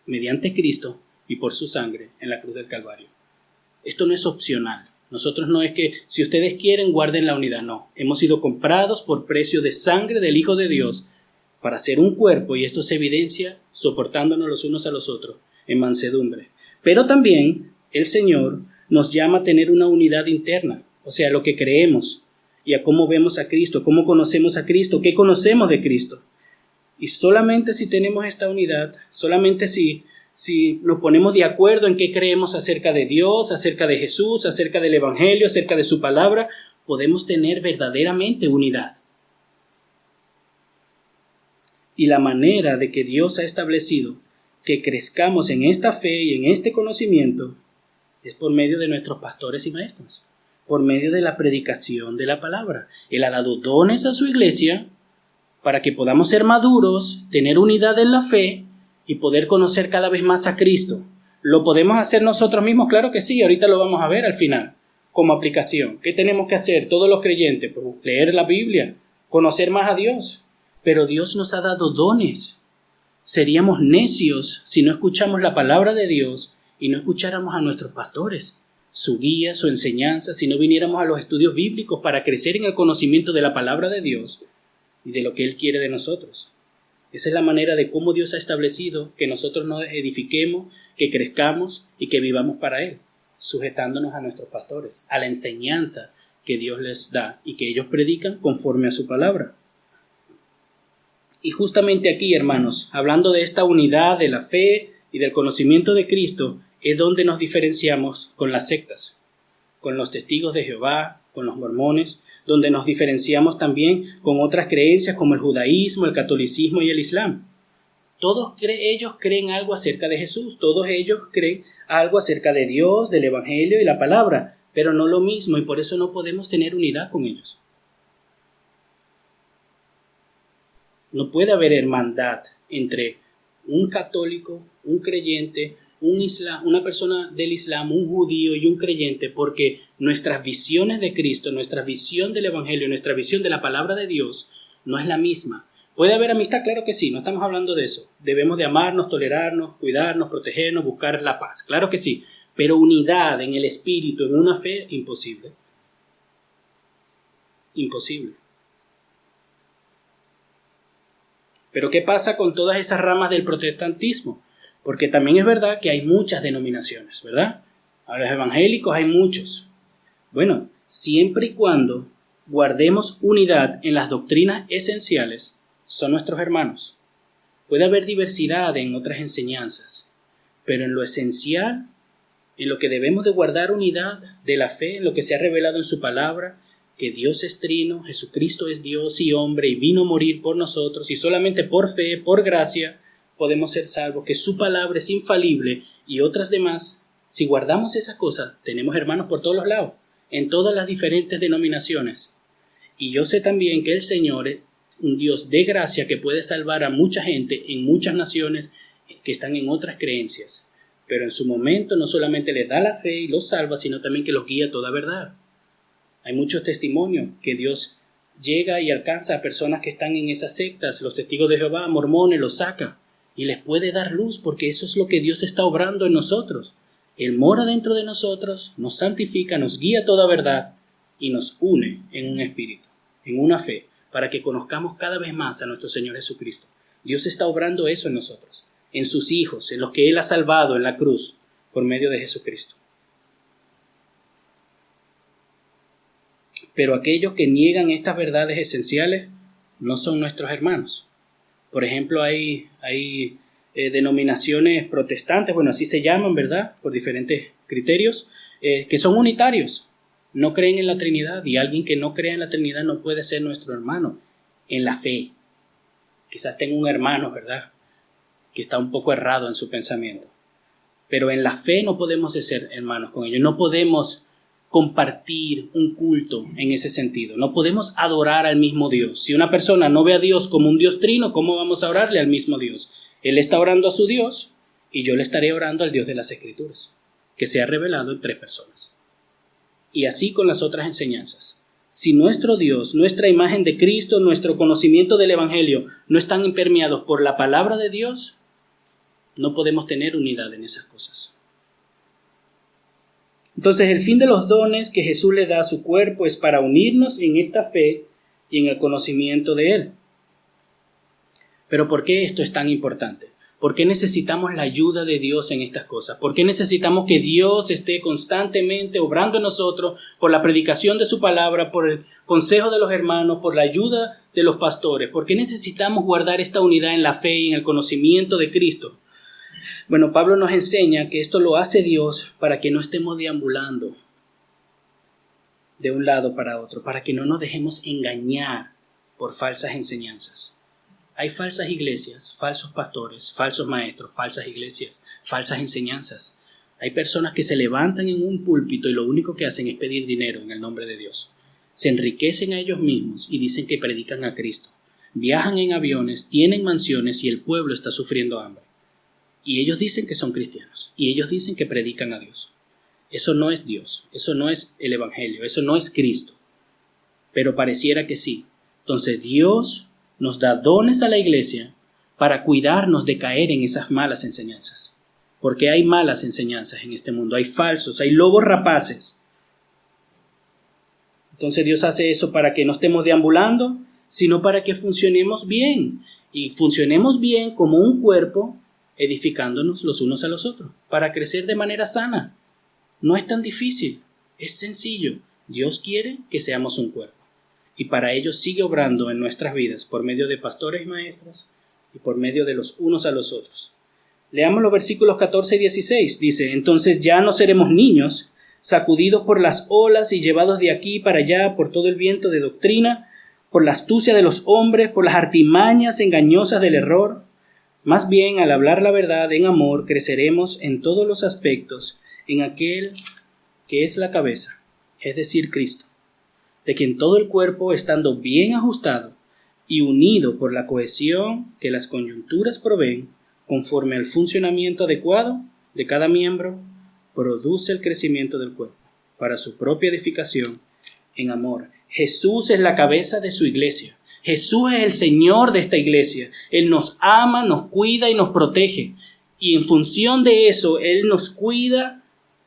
mediante Cristo y por su sangre en la cruz del Calvario. Esto no es opcional. Nosotros no es que si ustedes quieren guarden la unidad, no. Hemos sido comprados por precio de sangre del Hijo de Dios para ser un cuerpo y esto se evidencia soportándonos los unos a los otros en mansedumbre. Pero también el Señor nos llama a tener una unidad interna, o sea, lo que creemos y a cómo vemos a Cristo, cómo conocemos a Cristo, qué conocemos de Cristo. Y solamente si tenemos esta unidad, solamente si nos ponemos de acuerdo en qué creemos acerca de Dios, acerca de Jesús, acerca del Evangelio, acerca de su palabra, podemos tener verdaderamente unidad. Y la manera de que Dios ha establecido que crezcamos en esta fe y en este conocimiento es por medio de nuestros pastores y maestros, por medio de la predicación de la palabra. Él ha dado dones a su iglesia para que podamos ser maduros, tener unidad en la fe y poder conocer cada vez más a Cristo. ¿Lo podemos hacer nosotros mismos? Claro que sí, ahorita lo vamos a ver al final, como aplicación. ¿Qué tenemos que hacer todos los creyentes? Pues leer la Biblia, conocer más a Dios. Pero Dios nos ha dado dones. Seríamos necios si no escuchamos la palabra de Dios y no escucháramos a nuestros pastores, su guía, su enseñanza, si no viniéramos a los estudios bíblicos para crecer en el conocimiento de la palabra de Dios y de lo que Él quiere de nosotros. Esa es la manera de cómo Dios ha establecido que nosotros nos edifiquemos, que crezcamos y que vivamos para Él, sujetándonos a nuestros pastores, a la enseñanza que Dios les da y que ellos predican conforme a su palabra. Y justamente aquí, hermanos, hablando de esta unidad de la fe y del conocimiento de Cristo, es donde nos diferenciamos con las sectas, con los testigos de Jehová, con los mormones, donde nos diferenciamos también con otras creencias como el judaísmo, el catolicismo y el islam. Todos ellos creen algo acerca de Jesús, todos ellos creen algo acerca de Dios, del Evangelio y la palabra, pero no lo mismo, y por eso no podemos tener unidad con ellos. No puede haber hermandad entre un católico, un creyente, una persona del Islam, un judío y un creyente, porque nuestras visiones de Cristo, nuestra visión del Evangelio, nuestra visión de la palabra de Dios no es la misma. ¿Puede haber amistad? Claro que sí, no estamos hablando de eso. Debemos de amarnos, tolerarnos, cuidarnos, protegernos, buscar la paz. Claro que sí, pero unidad en el espíritu, en una fe, imposible. Imposible. Pero ¿qué pasa con todas esas ramas del protestantismo? Porque también es verdad que hay muchas denominaciones, ¿verdad? A los evangélicos hay muchos. Bueno, siempre y cuando guardemos unidad en las doctrinas esenciales, son nuestros hermanos. Puede haber diversidad en otras enseñanzas, pero en lo esencial, en lo que debemos de guardar unidad de la fe, en lo que se ha revelado en su palabra, que Dios es trino, Jesucristo es Dios y hombre y vino a morir por nosotros, y solamente por fe, por gracia, podemos ser salvos, que su palabra es infalible y otras demás. Si guardamos esas cosas, tenemos hermanos por todos los lados, en todas las diferentes denominaciones. Y yo sé también que el Señor es un Dios de gracia que puede salvar a mucha gente en muchas naciones que están en otras creencias. Pero en su momento no solamente les da la fe y los salva, sino también que los guía a toda verdad. Hay muchos testimonios que Dios llega y alcanza a personas que están en esas sectas, los testigos de Jehová, mormones, los saca y les puede dar luz, porque eso es lo que Dios está obrando en nosotros. Él mora dentro de nosotros, nos santifica, nos guía a toda verdad y nos une en un espíritu, en una fe, para que conozcamos cada vez más a nuestro Señor Jesucristo. Dios está obrando eso en nosotros, en sus hijos, en los que Él ha salvado en la cruz por medio de Jesucristo. Pero aquellos que niegan estas verdades esenciales no son nuestros hermanos. Por ejemplo, hay denominaciones protestantes, bueno, así se llaman, ¿verdad? Por diferentes criterios, que son unitarios. No creen en la Trinidad, y alguien que no cree en la Trinidad no puede ser nuestro hermano en la fe. Quizás tenga un hermano, ¿verdad?, que está un poco errado en su pensamiento. Pero en la fe no podemos ser hermanos con ellos. No podemos compartir un culto en ese sentido. No podemos adorar al mismo Dios. Si una persona no ve a Dios como un Dios trino, ¿cómo vamos a orarle al mismo Dios? Él está orando a su Dios y yo le estaré orando al Dios de las Escrituras, que se ha revelado en 3 personas. Y así con las otras enseñanzas. Si nuestro Dios, nuestra imagen de Cristo, nuestro conocimiento del Evangelio no están impermeados por la palabra de Dios, no podemos tener unidad en esas cosas. Entonces, el fin de los dones que Jesús le da a su cuerpo es para unirnos en esta fe y en el conocimiento de Él. Pero ¿por qué esto es tan importante? ¿Por qué necesitamos la ayuda de Dios en estas cosas? ¿Por qué necesitamos que Dios esté constantemente obrando en nosotros por la predicación de su palabra, por el consejo de los hermanos, por la ayuda de los pastores? ¿Por qué necesitamos guardar esta unidad en la fe y en el conocimiento de Cristo? Bueno, Pablo nos enseña que esto lo hace Dios para que no estemos deambulando de un lado para otro, para que no nos dejemos engañar por falsas enseñanzas. Hay falsas iglesias, falsos pastores, falsos maestros, falsas iglesias, falsas enseñanzas. Hay personas que se levantan en un púlpito y lo único que hacen es pedir dinero en el nombre de Dios. Se enriquecen a ellos mismos y dicen que predican a Cristo. Viajan en aviones, tienen mansiones y el pueblo está sufriendo hambre. Y ellos dicen que son cristianos. Y ellos dicen que predican a Dios. Eso no es Dios. Eso no es el Evangelio. Eso no es Cristo. Pero pareciera que sí. Entonces Dios nos da dones a la iglesia para cuidarnos de caer en esas malas enseñanzas. Porque hay malas enseñanzas en este mundo. Hay falsos, hay lobos rapaces. Entonces Dios hace eso para que no estemos deambulando, sino para que funcionemos bien. Y funcionemos bien como un cuerpo, edificándonos los unos a los otros, para crecer de manera sana. No es tan difícil, es sencillo. Dios quiere que seamos un cuerpo. Y para ello sigue obrando en nuestras vidas por medio de pastores y maestros y por medio de los unos a los otros. Leamos los versículos 14 y 16. Dice: entonces ya no seremos niños, sacudidos por las olas y llevados de aquí para allá por todo el viento de doctrina, por la astucia de los hombres, por las artimañas engañosas del error. Más bien, al hablar la verdad en amor, creceremos en todos los aspectos en aquel que es la cabeza, es decir, Cristo, de quien todo el cuerpo, estando bien ajustado y unido por la cohesión que las coyunturas proveen, conforme al funcionamiento adecuado de cada miembro, produce el crecimiento del cuerpo para su propia edificación en amor. Jesús es la cabeza de su iglesia. Jesús es el Señor de esta iglesia. Él nos ama, nos cuida y nos protege. Y en función de eso, Él nos cuida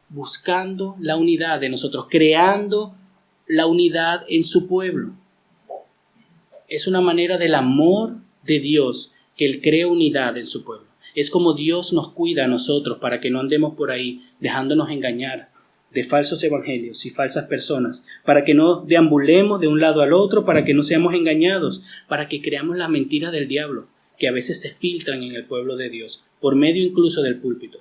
buscando la unidad de nosotros, creando la unidad en su pueblo. Es una manera del amor de Dios que Él crea unidad en su pueblo. Es como Dios nos cuida a nosotros para que no andemos por ahí dejándonos engañar de falsos evangelios y falsas personas, para que no deambulemos de un lado al otro, para que no seamos engañados, para que creamos las mentiras del diablo, que a veces se filtran en el pueblo de Dios, por medio incluso del púlpito.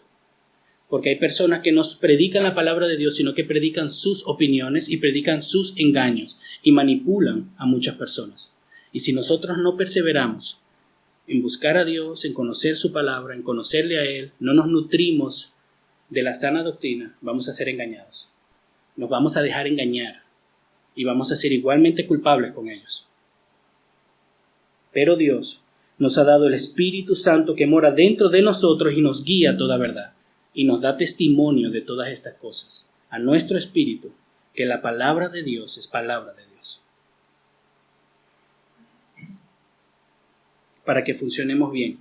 Porque hay personas que no predican la palabra de Dios, sino que predican sus opiniones y predican sus engaños y manipulan a muchas personas. Y si nosotros no perseveramos en buscar a Dios, en conocer su palabra, en conocerle a Él, no nos nutrimos de la sana doctrina, vamos a ser engañados. Nos vamos a dejar engañar y vamos a ser igualmente culpables con ellos. Pero Dios nos ha dado el Espíritu Santo que mora dentro de nosotros y nos guía a toda verdad y nos da testimonio de todas estas cosas a nuestro espíritu, que la palabra de Dios es palabra de Dios. Para que funcionemos bien,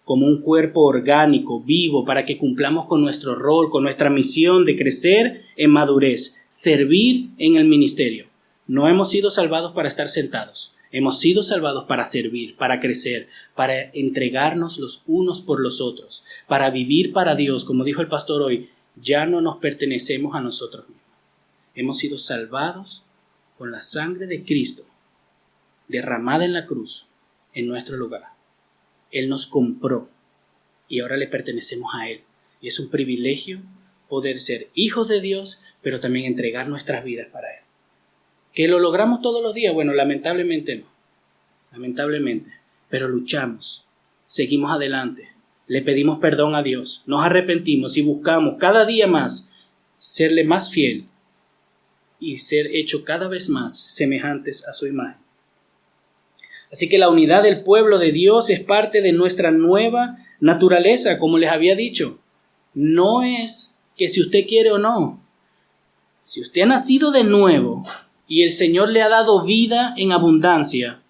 como un cuerpo orgánico, vivo, para que cumplamos con nuestro rol, con nuestra misión de crecer en madurez, servir en el ministerio. No hemos sido salvados para estar sentados, hemos sido salvados para servir, para crecer, para entregarnos los unos por los otros, para vivir para Dios. Como dijo el pastor hoy, ya no nos pertenecemos a nosotros mismos. Hemos sido salvados con la sangre de Cristo, derramada en la cruz, en nuestro lugar. Él nos compró y ahora le pertenecemos a Él. Y es un privilegio poder ser hijos de Dios, pero también entregar nuestras vidas para Él. ¿Que lo logramos todos los días? Bueno, lamentablemente no. Lamentablemente. Pero luchamos, seguimos adelante, le pedimos perdón a Dios, nos arrepentimos y buscamos cada día más serle más fiel y ser hecho cada vez más semejantes a su imagen. Así que la unidad del pueblo de Dios es parte de nuestra nueva naturaleza, como les había dicho. No es que si usted quiere o no. Si usted ha nacido de nuevo y el Señor le ha dado vida en abundancia,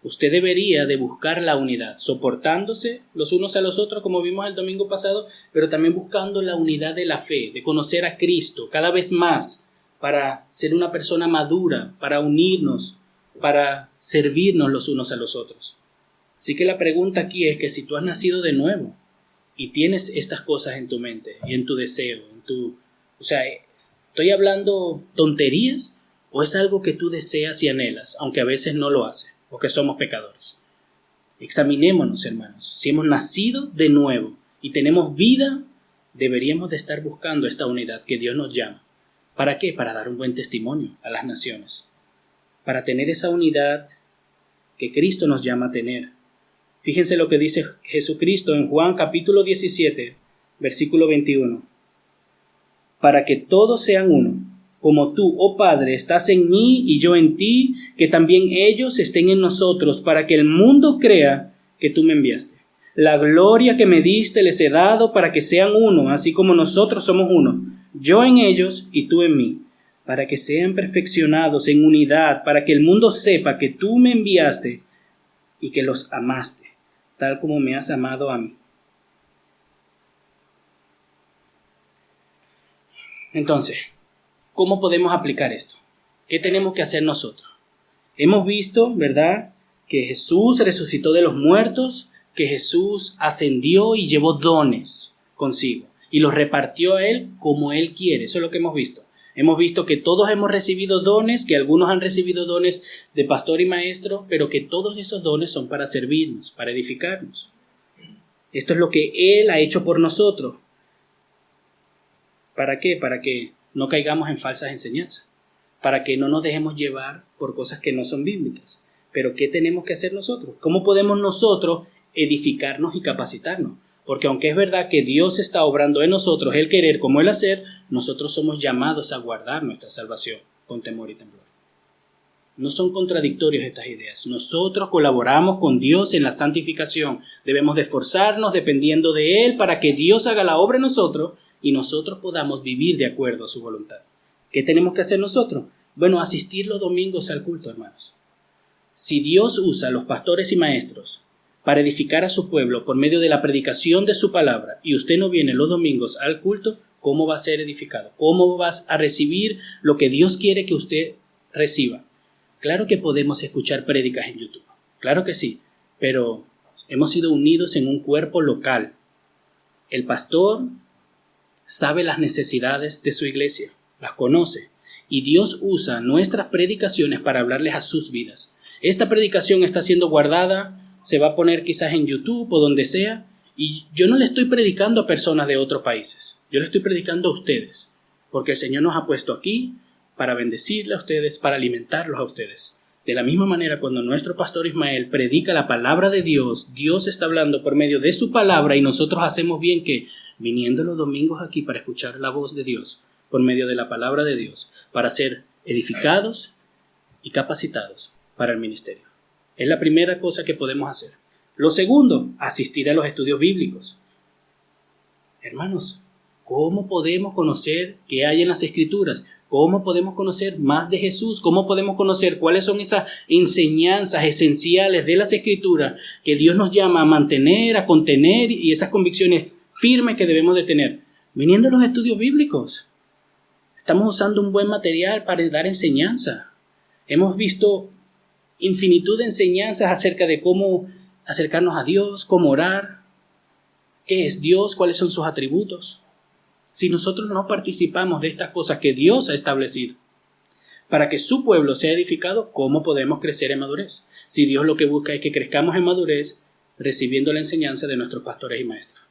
usted debería de buscar la unidad, soportándose los unos a los otros, como vimos el domingo pasado, pero también buscando la unidad de la fe, de conocer a Cristo cada vez más, para ser una persona madura, para unirnos, para servirnos los unos a los otros. Así que la pregunta aquí es que si tú has nacido de nuevo y tienes estas cosas en tu mente y en tu deseo, ¿estoy hablando tonterías o es algo que tú deseas y anhelas, aunque a veces no lo haces, porque somos pecadores? Examinémonos, hermanos. Si hemos nacido de nuevo y tenemos vida, deberíamos de estar buscando esta unidad que Dios nos llama. ¿Para qué? Para dar un buen testimonio a las naciones. Para tener esa unidad que Cristo nos llama a tener. Fíjense lo que dice Jesucristo en Juan capítulo 17, versículo 21. Para que todos sean uno, como tú, oh Padre, estás en mí y yo en ti, que también ellos estén en nosotros, para que el mundo crea que tú me enviaste. La gloria que me diste les he dado para que sean uno, así como nosotros somos uno, yo en ellos y tú en mí, para que sean perfeccionados en unidad, para que el mundo sepa que tú me enviaste y que los amaste, tal como me has amado a mí. Entonces, ¿cómo podemos aplicar esto? ¿Qué tenemos que hacer nosotros? Hemos visto, ¿verdad?, que Jesús resucitó de los muertos, que Jesús ascendió y llevó dones consigo y los repartió a Él como Él quiere. Eso es lo que hemos visto. Hemos visto que todos hemos recibido dones, que algunos han recibido dones de pastor y maestro, pero que todos esos dones son para servirnos, para edificarnos. Esto es lo que Él ha hecho por nosotros. ¿Para qué? Para que no caigamos en falsas enseñanzas, para que no nos dejemos llevar por cosas que no son bíblicas. Pero ¿qué tenemos que hacer nosotros? ¿Cómo podemos nosotros edificarnos y capacitarnos? Porque aunque es verdad que Dios está obrando en nosotros el querer como el hacer, nosotros somos llamados a guardar nuestra salvación con temor y temblor. No son contradictorios estas ideas. Nosotros colaboramos con Dios en la santificación. Debemos de esforzarnos dependiendo de Él para que Dios haga la obra en nosotros y nosotros podamos vivir de acuerdo a su voluntad. ¿Qué tenemos que hacer nosotros? Bueno, asistir los domingos al culto, hermanos. Si Dios usa a los pastores y maestros para edificar a su pueblo por medio de la predicación de su palabra y usted no viene los domingos al culto, ¿cómo va a ser edificado? ¿Cómo vas a recibir lo que Dios quiere que usted reciba? Claro que podemos escuchar prédicas en YouTube, claro que sí, pero hemos sido unidos en un cuerpo local. El pastor sabe las necesidades de su iglesia, las conoce, y Dios usa nuestras predicaciones para hablarles a sus vidas. Esta predicación está siendo guardada, se va a poner quizás en YouTube o donde sea, y yo no le estoy predicando a personas de otros países, yo le estoy predicando a ustedes, porque el Señor nos ha puesto aquí para bendecirle a ustedes, para alimentarlos a ustedes. De la misma manera, cuando nuestro pastor Ismael predica la palabra de Dios, Dios está hablando por medio de su palabra y nosotros hacemos bien que, viniendo los domingos aquí para escuchar la voz de Dios, por medio de la palabra de Dios, para ser edificados y capacitados para el ministerio. Es la primera cosa que podemos hacer. Lo segundo, asistir a los estudios bíblicos. Hermanos, ¿cómo podemos conocer qué hay en las Escrituras? ¿Cómo podemos conocer más de Jesús? ¿Cómo podemos conocer cuáles son esas enseñanzas esenciales de las Escrituras que Dios nos llama a mantener, a contener y esas convicciones firmes que debemos de tener? Viniendo a los estudios bíblicos. Estamos usando un buen material para dar enseñanza. Hemos visto infinitud de enseñanzas acerca de cómo acercarnos a Dios, cómo orar, qué es Dios, cuáles son sus atributos. Si nosotros no participamos de estas cosas que Dios ha establecido para que su pueblo sea edificado, ¿cómo podemos crecer en madurez? Si Dios lo que busca es que crezcamos en madurez recibiendo la enseñanza de nuestros pastores y maestros.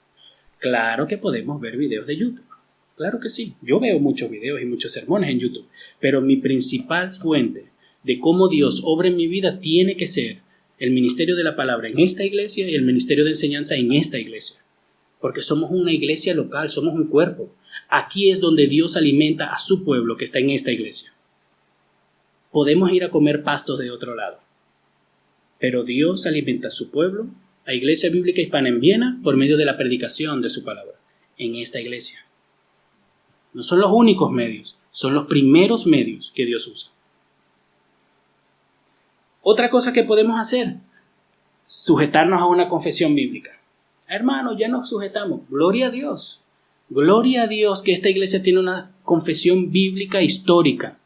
Claro que podemos ver videos de YouTube. Claro que sí. Yo veo muchos videos y muchos sermones en YouTube, pero mi principal fuente de cómo Dios obra en mi vida tiene que ser el ministerio de la palabra en esta iglesia y el ministerio de enseñanza en esta iglesia. Porque somos una iglesia local, somos un cuerpo. Aquí es donde Dios alimenta a su pueblo que está en esta iglesia. Podemos ir a comer pastos de otro lado, pero Dios alimenta a su pueblo, a Iglesia Bíblica Hispana en Viena, por medio de la predicación de su palabra, en esta iglesia. No son los únicos medios, son los primeros medios que Dios usa. Otra cosa que podemos hacer, sujetarnos a una confesión bíblica. Hermanos, ya nos sujetamos. Gloria a Dios. Gloria a Dios que esta iglesia tiene una confesión bíblica histórica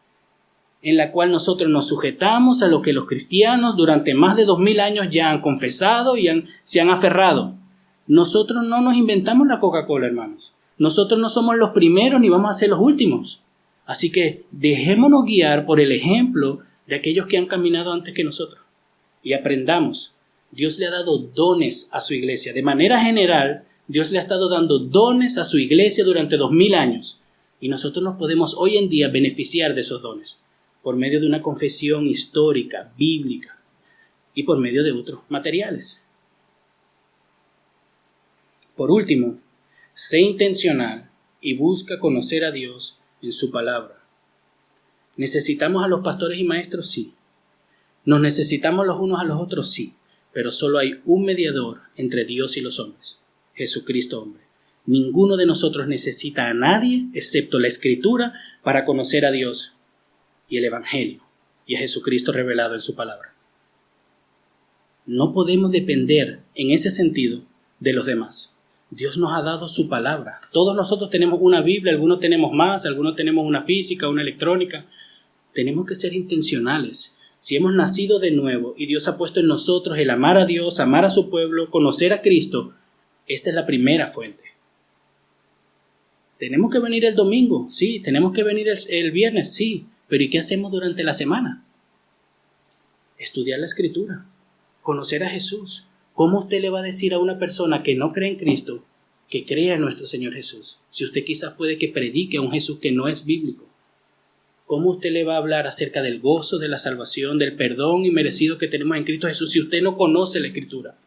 en la cual nosotros nos sujetamos a lo que los cristianos durante más de 2000 años ya han confesado y se han aferrado. Nosotros no nos inventamos la Coca-Cola, hermanos. Nosotros no somos los primeros ni vamos a ser los últimos. Así que dejémonos guiar por el ejemplo de aquellos que han caminado antes que nosotros y aprendamos. Dios le ha dado dones a su iglesia. De manera general, Dios le ha estado dando dones a su iglesia durante 2000 años. Y nosotros nos podemos hoy en día beneficiar de esos dones por medio de una confesión histórica, bíblica y por medio de otros materiales. Por último, sé intencional y busca conocer a Dios en su palabra. ¿Necesitamos a los pastores y maestros? Sí. ¿Nos necesitamos los unos a los otros? Sí. Pero solo hay un mediador entre Dios y los hombres, Jesucristo hombre. Ninguno de nosotros necesita a nadie excepto la Escritura para conocer a Dios y el Evangelio y a Jesucristo revelado en su palabra. No podemos depender en ese sentido de los demás. Dios nos ha dado su palabra. Todos nosotros tenemos una Biblia, algunos tenemos más, algunos tenemos una física, una electrónica. Tenemos que ser intencionales. Si hemos nacido de nuevo y Dios ha puesto en nosotros el amar a Dios, amar a su pueblo, conocer a Cristo, esta es la primera fuente. ¿Tenemos que venir el domingo? Sí. ¿Tenemos que venir el viernes? Sí. ¿Pero y qué hacemos durante la semana? Estudiar la Escritura, conocer a Jesús. ¿Cómo usted le va a decir a una persona que no cree en Cristo que crea en nuestro Señor Jesús. Si usted quizás puede que predique a un Jesús que no es bíblico, ¿cómo usted le va a hablar acerca del gozo, de la salvación, del perdón inmerecido que tenemos en Cristo Jesús si usted no conoce la Escritura?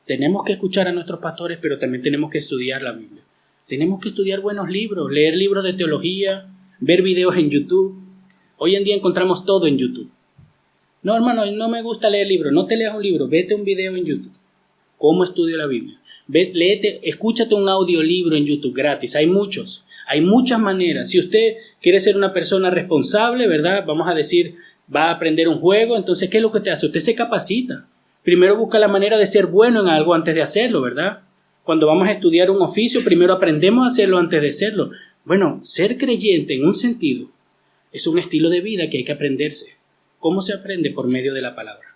Tenemos que escuchar a nuestros pastores, pero también tenemos que estudiar la Biblia. Tenemos que estudiar buenos libros, leer libros de teología, ver videos en YouTube. Hoy en día encontramos todo en YouTube. No, hermano, no me gusta leer libros. No te leas un libro, vete un video en YouTube. ¿Cómo estudio la Biblia? Escúchate un audiolibro en YouTube gratis. Hay muchos. Hay muchas maneras. Si usted quiere ser una persona responsable, ¿verdad? Vamos a decir, va a aprender un juego. Entonces, ¿qué es lo que te hace? Usted se capacita. Primero busca la manera de ser bueno en algo antes de hacerlo, ¿verdad? Cuando vamos a estudiar un oficio, primero aprendemos a hacerlo antes de hacerlo. Bueno, ser creyente en un sentido es un estilo de vida que hay que aprenderse. ¿Cómo se aprende? Por medio de la palabra.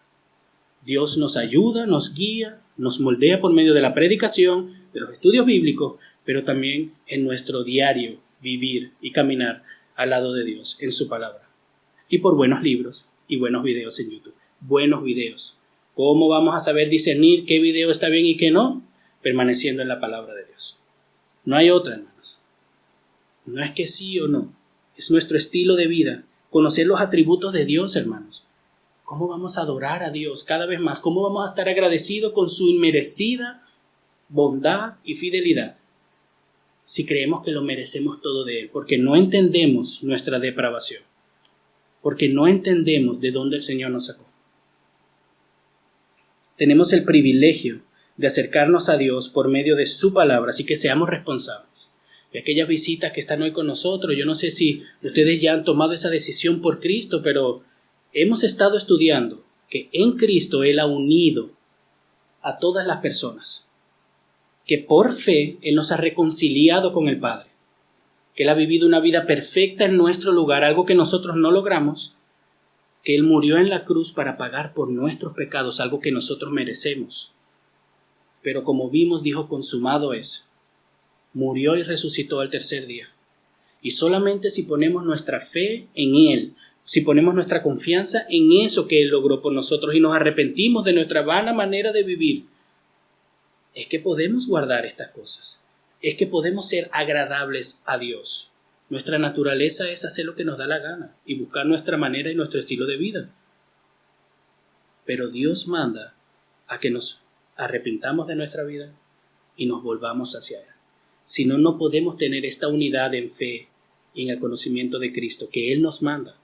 Dios nos ayuda, nos guía, nos moldea por medio de la predicación, de los estudios bíblicos, pero también en nuestro diario vivir y caminar al lado de Dios en su palabra. Y por buenos libros y buenos videos en YouTube. Buenos videos. ¿Cómo vamos a saber discernir qué video está bien y qué no? Permaneciendo en la palabra de Dios. No hay otra, hermanos. No es que sí o no. Es nuestro estilo de vida. Conocer los atributos de Dios, hermanos. ¿Cómo vamos a adorar a Dios cada vez más? ¿Cómo vamos a estar agradecidos con su inmerecida bondad y fidelidad? Si creemos que lo merecemos todo de Él, porque no entendemos nuestra depravación, porque no entendemos de dónde el Señor nos sacó. Tenemos el privilegio de acercarnos a Dios por medio de su palabra, así que seamos responsables. Y aquellas visitas que están hoy con nosotros, yo no sé si ustedes ya han tomado esa decisión por Cristo, pero hemos estado estudiando que en Cristo Él ha unido a todas las personas, que por fe Él nos ha reconciliado con el Padre, que Él ha vivido una vida perfecta en nuestro lugar, algo que nosotros no logramos, que Él murió en la cruz para pagar por nuestros pecados, algo que nosotros merecemos. Pero como vimos, dijo, consumado es. Murió y resucitó al tercer día. Y solamente si ponemos nuestra fe en Él, si ponemos nuestra confianza en eso que Él logró por nosotros y nos arrepentimos de nuestra vana manera de vivir, es que podemos guardar estas cosas. Es que podemos ser agradables a Dios. Nuestra naturaleza es hacer lo que nos da la gana y buscar nuestra manera y nuestro estilo de vida. Pero Dios manda a que nos arrepintamos de nuestra vida y nos volvamos hacia Él. Si no, no podemos tener esta unidad en fe y en el conocimiento de Cristo que Él nos manda.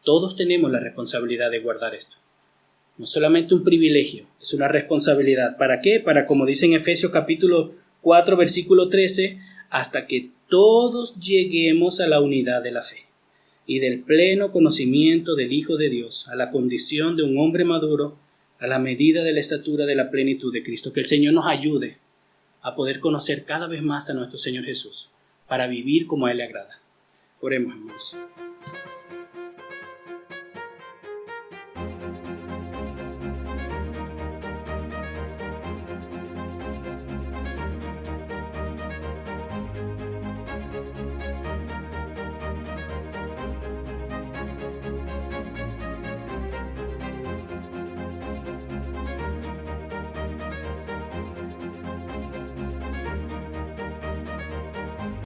Todos tenemos la responsabilidad de guardar esto. No solamente un privilegio, es una responsabilidad. ¿Para qué? Para, como dice en Efesios capítulo 4, versículo 13, hasta que todos lleguemos a la unidad de la fe y del pleno conocimiento del Hijo de Dios, a la condición de un hombre maduro, a la medida de la estatura de la plenitud de Cristo. Que el Señor nos ayude a poder conocer cada vez más a nuestro Señor Jesús, para vivir como a Él le agrada. Oremos, hermanos.